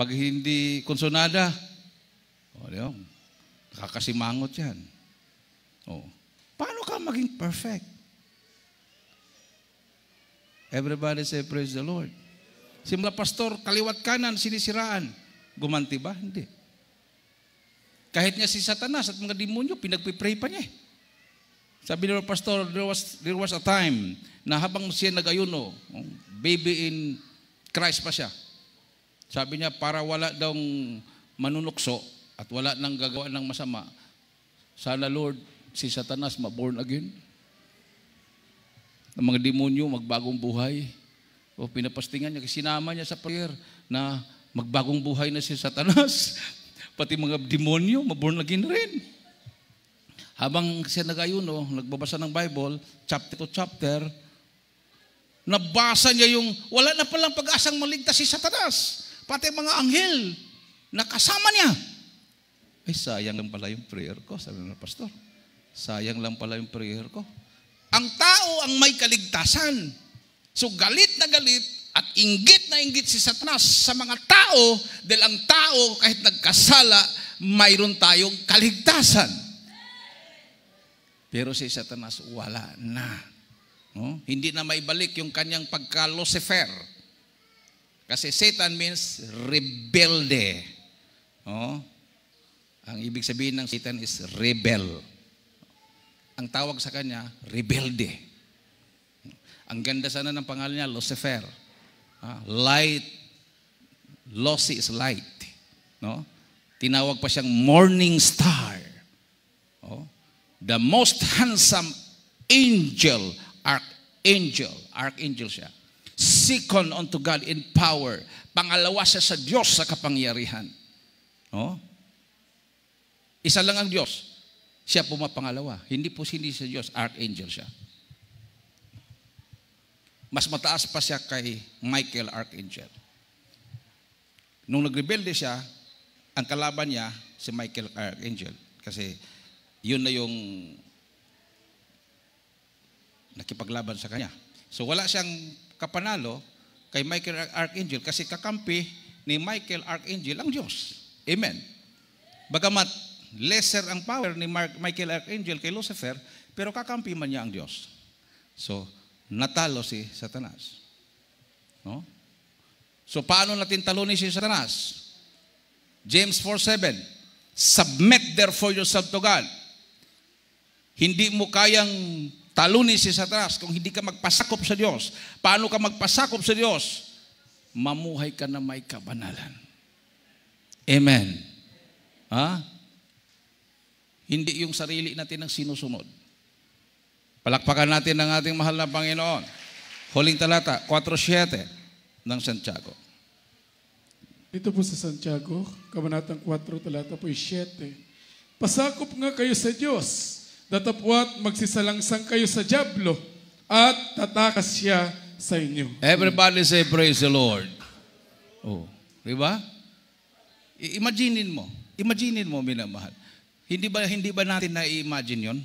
hindi konsonada, nakakasimangot yan. Paano ka maging perfect? Everybody say, praise the Lord. Simula pastor, kaliwat kanan, sinisiraan. Gumanti ba? Hindi. Kahit nga si Satanas at mga demonyo, pinagpipray pa niya. Sabi nila, pastor, there was a time na habang siya nag-ayuno, baby in Christ pa siya. Sabi niya, para wala daw manunukso at wala nang gagawa ng masama, sana Lord, si Satanas ma-born again. Ang mga demonyo, magbagong buhay. O pinapastingan niya, sinama niya sa prayer. na magbagong buhay na si Satanas. Pati mga demonyo, maborn again rin. Habang siya nag-ayuno, nagbabasa ng Bible, chapter to chapter, nabasa niya yung wala na palang pag-asang maligtas si Satanas. Pati mga anghel na kasama niya. Ay, sayang lang pala yung prayer ko, sabi ng pastor. Sayang lang pala yung prayer ko. Ang tao ang may kaligtasan. So galit na galit at inggit na inggit si Satanas sa mga tao dahil ang tao kahit nagkasala, mayroon tayong kaligtasan. Pero si Satanas wala na. No? Hindi na maibalik yung kanyang pagka-Lucifer. Kasi Satan means rebelde. No? Ang ibig sabihin ng Satan is rebel. Ang tawag sa kanya, rebelde. Ang ganda sana ng pangalan niya, Lucifer. Light, lossy is light. No? Tinawag pa siyang morning star. The most handsome angel, archangel siya. Second unto God in power. Pangalawa siya sa Diyos sa kapangyarihan. Isa lang ang Diyos. Siya po mapangalawa. Hindi sa Diyos, archangel siya. Mas mataas pa siya kay Michael Archangel. Nung nagrebelde siya, ang kalaban niya si Michael Archangel. Kasi yun na yung nakipaglaban sa kanya. So wala siyang kapanalo kay Michael Archangel kasi kakampi ni Michael Archangel ang Diyos. Amen. Bagamat lesser ang power ni Michael Archangel kay Lucifer, pero kakampi man niya ang Diyos. So, natalo si Satanas. No? So, paano natin talunin si Satanas? James 4:7, submit therefore yourself to God. Hindi mo kayang talunin si Satanas kung hindi ka magpasakop sa Diyos. Paano ka magpasakop sa Diyos? Mamuhay ka na may kabanalan. Amen. Hindi yung sarili natin ang sinusunod. Palakpakan natin ang ating mahal na Panginoon. Huling talata, 4:7 ng Santiago. Dito po sa Santiago, kabanatang 4, talata po 7. Pasakop nga kayo sa Diyos, datapwat magsisalangsang kayo sa dyablo, at tatakas siya sa inyo. Everybody say praise the Lord. Diba? Imaginin mo, minamahal. Hindi ba natin na-imagine yon?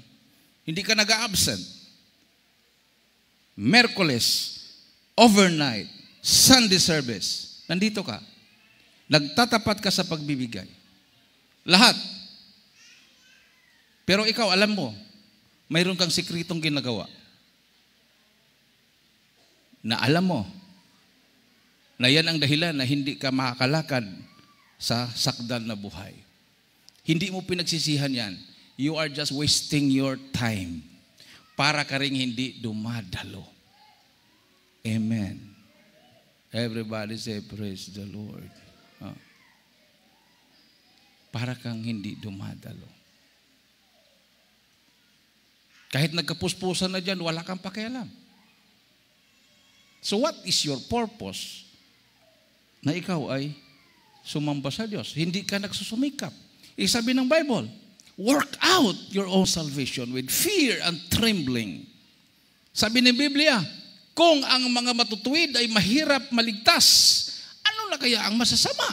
Hindi ka nag-absent. Merkules, overnight, Sunday service, nandito ka. Nagtatapat ka sa pagbibigay. Lahat. Pero ikaw, alam mo, mayroon kang sikretong ginagawa. Na alam mo, na yan ang dahilan na hindi ka makakalakad sa sakdal na buhay. Hindi mo pinagsisihan yan. You are just wasting your time para ka ring hindi dumadalo. Amen. Everybody say praise the Lord. Para kang hindi dumadalo. Kahit nagkapuspusan na dyan, wala kang pakialam. So what is your purpose na ikaw ay sumamba sa Diyos? Hindi ka nagsusumikap. Sabi ng Bible, work out your own salvation with fear and trembling. Sabi ng Biblia, kung ang mga matutuwid ay mahirap maligtas, ano na kaya ang masasama?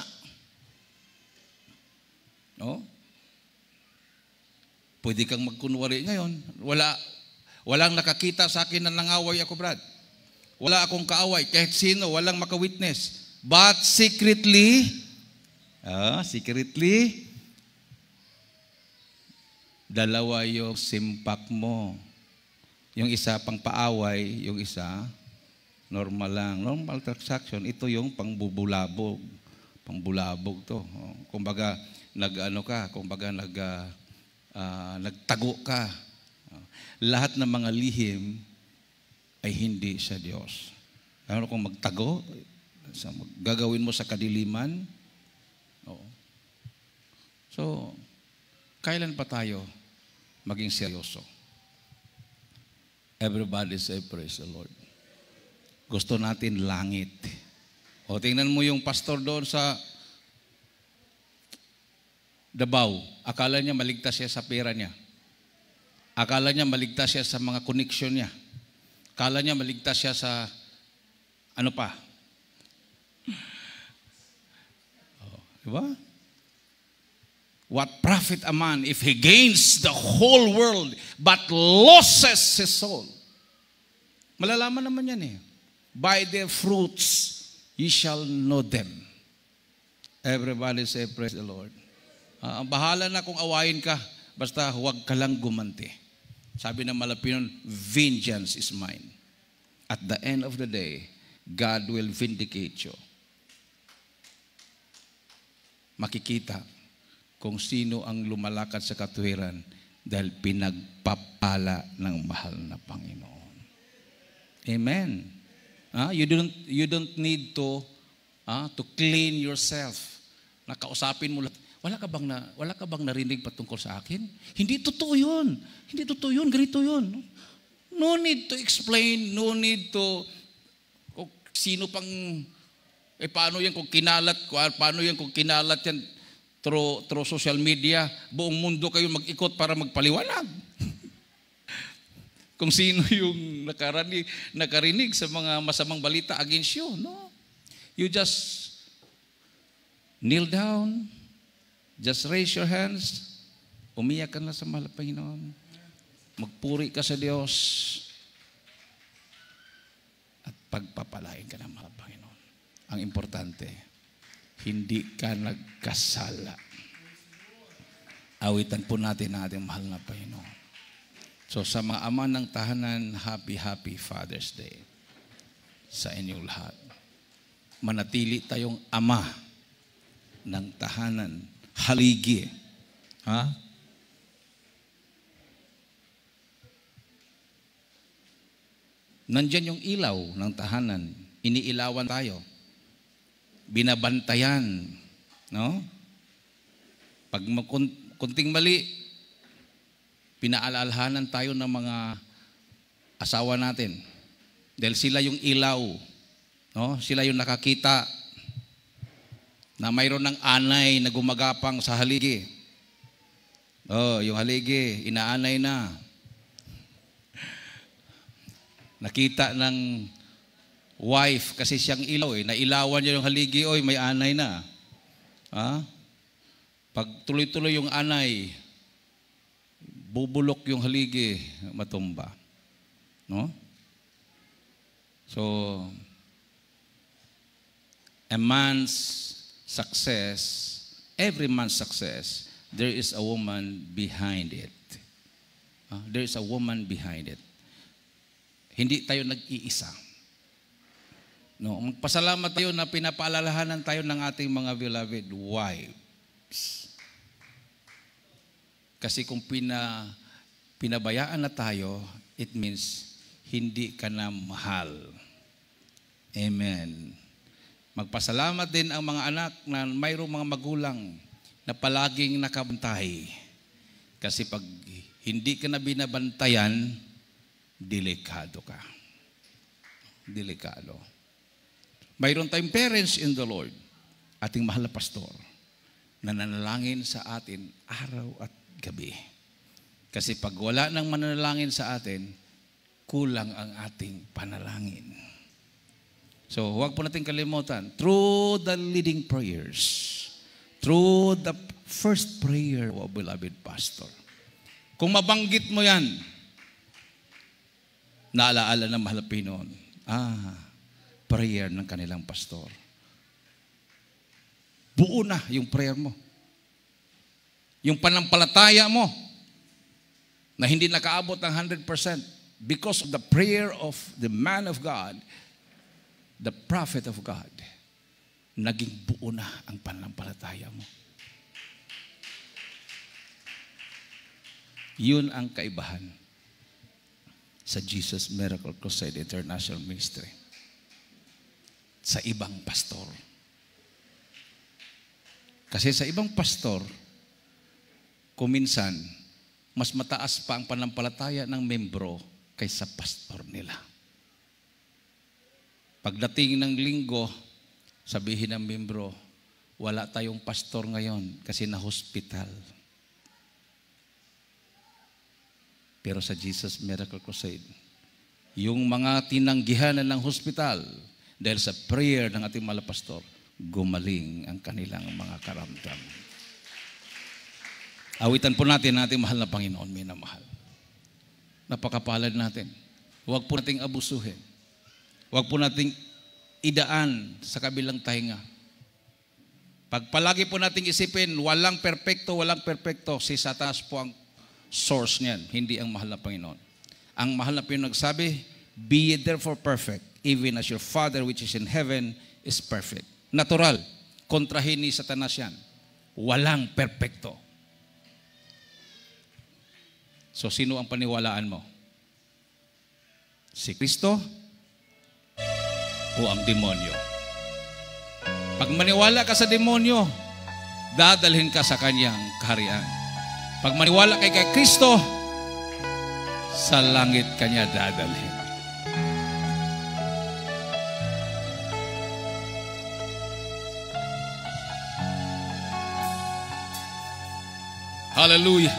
No? Pwede kang magkunwari ngayon. Walang nakakita sa akin na nangaway ako, Brad. Wala akong kaaway. Kahit sino, walang makawitness. But secretly, dalawa yung simpak mo. Yung isa pang paaway, yung isa normal lang. Normal transaction. Ito yung pangbubulabog. Pangbulabog to. Kumbaga, nagtago ka. Lahat ng mga lihim ay hindi sa Diyos. Ano kung magtago, gagawin mo sa kadiliman? So, kailan pa tayo maging seryoso? Everybody say praise the Lord. Gusto natin langit. O tingnan mo yung pastor doon sa Davao. Akala niya maligtas siya sa pera niya. Akala niya maligtas siya sa mga connection niya. Akala niya maligtas siya sa ano pa. Diba? What profit a man if he gains the whole world but loses his soul? Malalaman naman yan eh. By their fruits, ye shall know them. Everybody say, praise the Lord. Ang bahala na kung awayin ka, basta huwag ka lang gumanti. Sabi ng Malapinon, vengeance is mine. At the end of the day, God will vindicate you. Makikita kung sino ang lumalakad sa katuwiran dahil pinagpapala ng mahal na Panginoon. Amen. You don't need to clean yourself. Nakausapin mo, wala ka bang narinig patungkol sa akin? Hindi totoo 'yun. Hindi totoo 'yun, ganito 'yun. No need to explain, no need to kung sino pang paano yan kung kinalat yan through social media, buong mundo kayo mag-ikot para magpaliwanag. Kung sino yung nakarinig sa mga masamang balita against you. No. You just kneel down, just raise your hands, umiyak ka na sa mahal na Panginoon, magpuri ka sa Diyos, at pagpapalain ka ng mahal na Panginoon. Ang importante, hindi ka nagkasala. Awitan po natin ang ating mahal na Panginoon. So sa mga ama ng tahanan, happy Father's Day sa inyong lahat. Manatili tayong ama ng tahanan, haligi. Ha? Nandyan yung ilaw ng tahanan, iniilawan tayo, binabantayan, no? Pag kunting mali, pinaalalahanan tayo ng mga asawa natin. Dahil sila yung ilaw. No? Sila yung nakakita na mayroon ng anay na gumagapang sa haligi. Yung haligi, inaanay na. Nakita ng wife kasi siyang ilaw nailawan niya yung haligi, may anay na. Pag tuloy-tuloy yung anay, bubulok yung haligi, matumba. No? So, a man's success, every man's success, there is a woman behind it. There is a woman behind it. Hindi tayo nag-iisa. No, magpasalamat tayo na pinapaalalahanan tayo ng ating mga beloved wives. Kasi kung pinabayaan na tayo, it means hindi ka na mahal. Amen. Magpasalamat din ang mga anak na mayroong mga magulang na palaging nakabantay. Kasi pag hindi ka na binabantayan, delikado ka. Delikado. Mayroon tayong parents in the Lord, ating mahal na pastor, na nanalangin sa atin araw at gabi. Kasi pag wala nang manalangin sa atin, kulang ang ating panalangin. So, huwag po natin kalimutan, through the leading prayers, through the first prayer of beloved pastor, kung mabanggit mo yan, naalaala ng mahal na Panginoon, prayer ng kanilang pastor. Buo na yung prayer mo. Yung panampalataya mo na hindi nakaabot ng 100% because of the prayer of the man of God, the prophet of God, naging buo na ang panampalataya mo. Yun ang kaibahan sa Jesus Miracle Crusade International Ministry sa ibang pastor. Kasi sa ibang pastor, kuminsan, mas mataas pa ang panampalataya ng membro kaysa pastor nila. Pagdating ng linggo, Sabihin ng membro, wala tayong pastor ngayon kasi na-hospital. Pero sa Jesus Miracle Crusade, yung mga tinanggihan ng hospital, dahil sa prayer ng ating mga pastor, gumaling ang kanilang mga karamdam. Awitan po natin ang ating mahal na Panginoon, minamahal. Napakapalad natin. Huwag po nating abusuhin. Huwag po nating idaan sa kabilang tahinga. Pag palagi po nating isipin, walang perpekto, si Satanas po ang source niyan, hindi ang mahal na Panginoon. Ang mahal na Panginoon nagsabi, be ye therefore perfect, even as your Father which is in heaven is perfect. Natural, kontrahin ni Satanas yan. Walang perpekto. So, sino ang paniwalaan mo? Si Kristo o ang demonyo? Pag maniwala ka sa demonyo, dadalhin ka sa kanyang kaharian. Pag maniwala kay Kristo, sa langit kanya dadalhin. Hallelujah.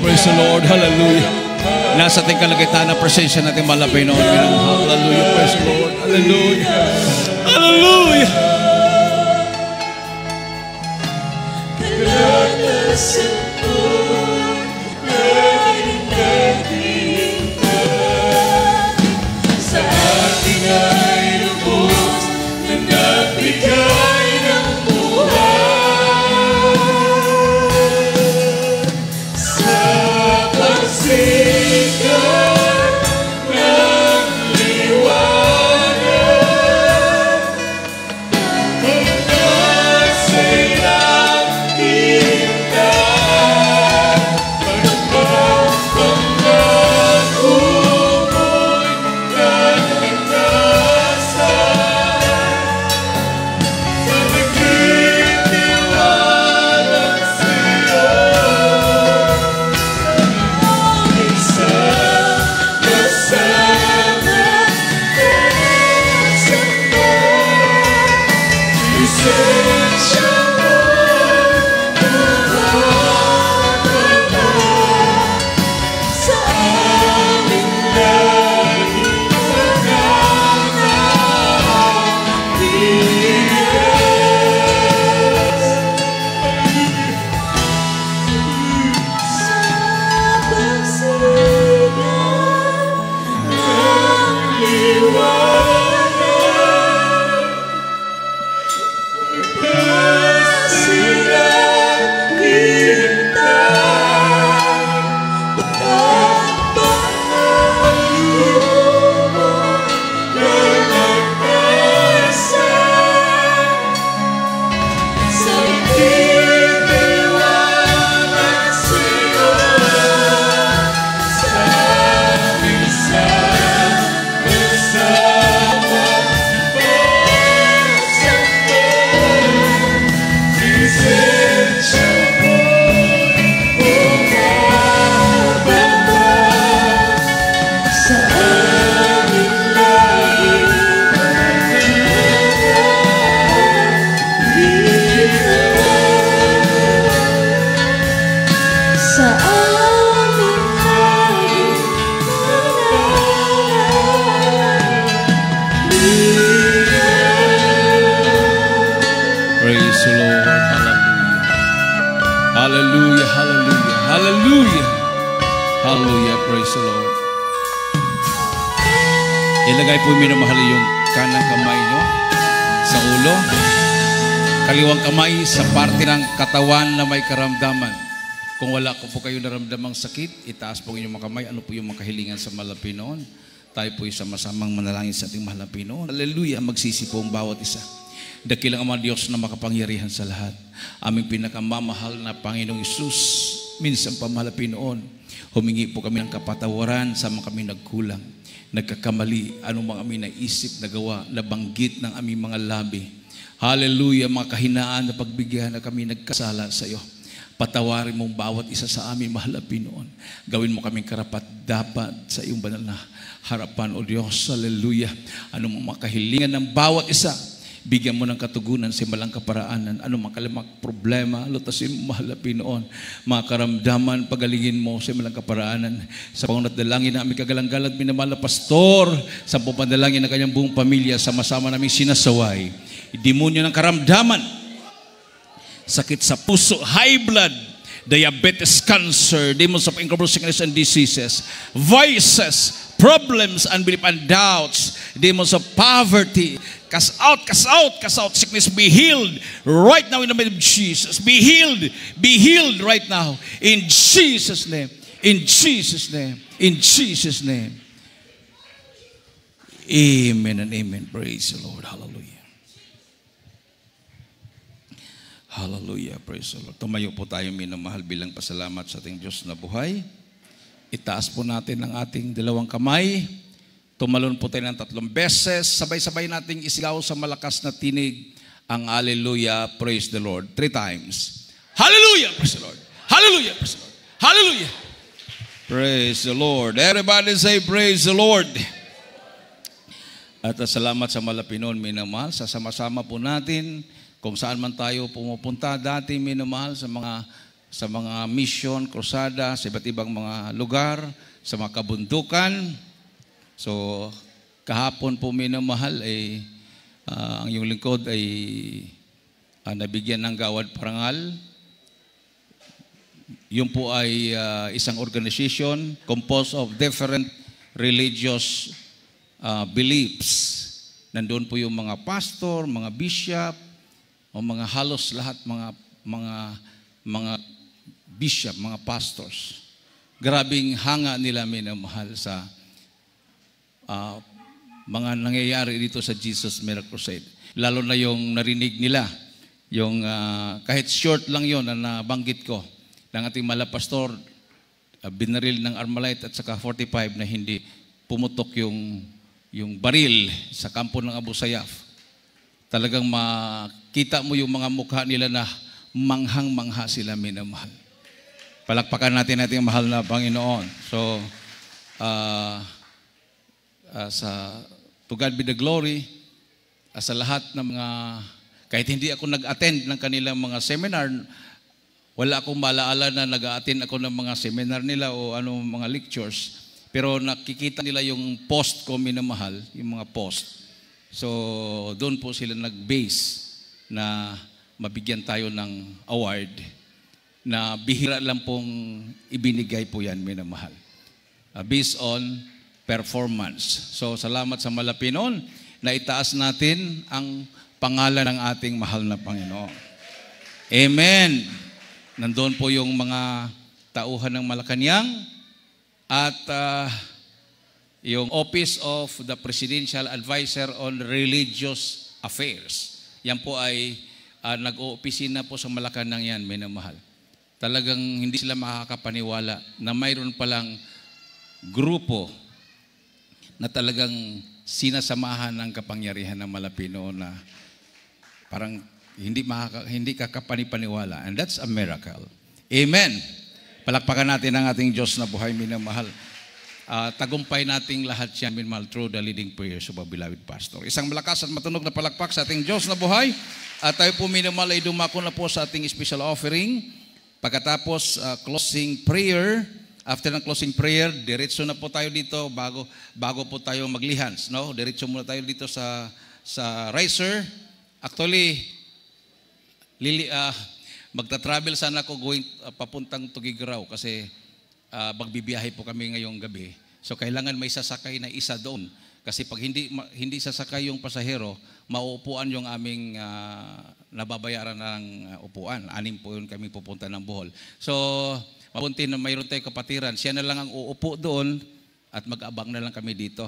Praise the Lord. Hallelujah. Nasa ating kalagitnaan ng presensya natin malapay noon. Hallelujah. Praise the Lord. Hallelujah. Hallelujah. Sa ating ay lubos na nagbigay ng buhay. Sikat ng liwanag, pagkasayang hintay. Hallelujah, hallelujah, hallelujah. Hallelujah, praise the Lord. Ilagay po minamahal yung kanang kamay nyo sa ulo. Kaliwang kamay sa parte ng katawan na may karamdaman. Kung wala ko po kayo naramdamang sakit, itaas po inyong mga kamay. Ano po yung makahilingan sa mahal na Pinoon? Tayo po yung sama-samang manalangin sa ating mahal na Pinoon. Hallelujah, magsisi po ang bawat isa. Dakilang Ama Diyos na makapangyarihan sa lahat. Aming pinakamamahal na Panginoong Isus, minsan pa mahal na Pinoon, humingi po kami ng kapatawaran sa mga kami nagkulang, nagkakamali, anong mga aming naisip, nagawa, nabanggit ng aming mga labi. Hallelujah, mga kahinaan na pagbigyan na kami nagkasala sa iyo. Patawarin mong bawat isa sa amin, mahal na Pinoon. Gawin mo kaming karapat dapat sa iyong banal na harapan, O Diyos. Hallelujah. Anong mga kahilingan ng bawat isa, bigyan mo ng katugunan sa malang kaparaanan. Ano mga kalamak problema, lutasin mo, mahal na Pinoon. Mga karamdaman, pagalingin mo sa malang kaparaanan. Sa pangunat dalangin na aming kagalang-galang minamahal na pastor, sa pumadalangin ng kanyang buong pamilya, sama-sama naming sinasaway. Demonyo ng karamdaman, sakit sa puso, high blood, diabetes, cancer, demons of incurable sickness and diseases, vices, problems, unbelief and doubts, demons of poverty, cast out, cast out, cast out. Sickness be healed right now in the name of Jesus. Be healed right now in Jesus' name. In Jesus' name. In Jesus' name. Amen and amen. Praise the Lord. Hallelujah. Hallelujah. Praise the Lord. Tumayo po tayo minamahal bilang pasalamat sa ating Diyos na buhay. Itaas po natin ang ating dalawang kamay. Tumalon po tayo ng 3 beses. Sabay-sabay nating isigaw sa malakas na tinig ang Hallelujah, praise the Lord. 3 times. Hallelujah, praise the Lord. Hallelujah, praise the Lord. Hallelujah. Praise the Lord. Everybody say praise the Lord. At salamat sa Malapinon, minamahal. Sasama-sama po natin kung saan man tayo pumupunta dati, minamahal, sa mga mission, krusada, sa iba't ibang mga lugar, sa mga kabundukan. So, kahapon po minamahal ay ang iyong lingkod ay nabigyan ng Gawad Parangal. Yun po ay isang organization composed of different religious beliefs. Nandun po yung mga pastor, mga bishop, o mga halos lahat mga bishop, mga pastors. Grabing hanga nila minamahal sa mga nangyayari dito sa Jesus Miracle Crusade. Lalo na yung narinig nila, yung kahit short lang yon na nabanggit ko ng ating malapastor, binaril ng Armalite at saka 45 na hindi pumutok yung baril sa kampo ng Abu Sayyaf. Talagang makita mo yung mga mukha nila na manghang-mangha sila minamahal. Palakpakan natin ating mahal na Panginoon. So, to God be the glory, sa lahat ng mga, kahit hindi ako nag-attend ng kanilang mga seminar, wala akong malaala na nag-attend ako ng mga seminar nila o mga lectures, pero nakikita nila yung post ko minamahal, yung mga post. So, doon po sila nag-base na mabigyan tayo ng award na bihira lang pong ibinigay po yan, minamahal. Based on performance. So, salamat sa Malapinon na itaas natin ang pangalan ng ating mahal na Panginoon. Amen. Nandoon po yung mga tauhan ng Malacanang at yung Office of the Presidential Advisor on Religious Affairs. Yan po ay nag-oopisina po sa Malacanang yan, minamahal. Talagang hindi sila makakapaniwala na mayroon palang grupo na talagang sinasamahan ng kapangyarihan ng Malapino na parang hindi kakapani-paniwala. And that's a miracle. Amen. Palakpakan natin ang ating Diyos na buhay, minamahal. Tagumpay nating lahat yan, minamahal, through the leading prayers of our beloved pastor. Isang malakas at matunog na palakpak sa ating Diyos na buhay. At tayo po, minamahal, ay dumako na po sa ating special offering. Pagkatapos closing prayer, after ng closing prayer, diretso na po tayo dito bago po tayo maglihans, no? Diretso muna tayo dito sa riser. Actually, Magta-travel sana ako going papuntang Tugigaraw kasi magbibiyahe po kami ngayong gabi. So kailangan may sasakay na isa doon. Kasi pag hindi sasakay yung pasahero, mauupuan yung aming nababayaran ng upuan. 6 po yun kami pupunta ng Bohol. So, mapunti na mayroon tayong kapatiran. Siya na lang ang uupo doon at mag-abang na lang kami dito.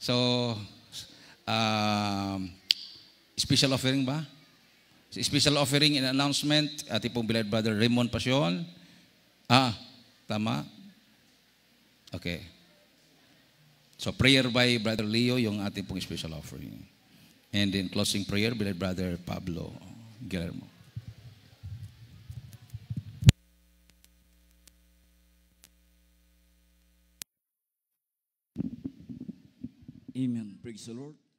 So, special offering ba? Special offering and announcement. Ating pong beloved brother Raymond Pasyon. Tama? Okay. So prayer by Brother Leo, yung ating pong special offering. And then closing prayer, beloved Brother Pablo Guillermo. Amen. Praise the Lord.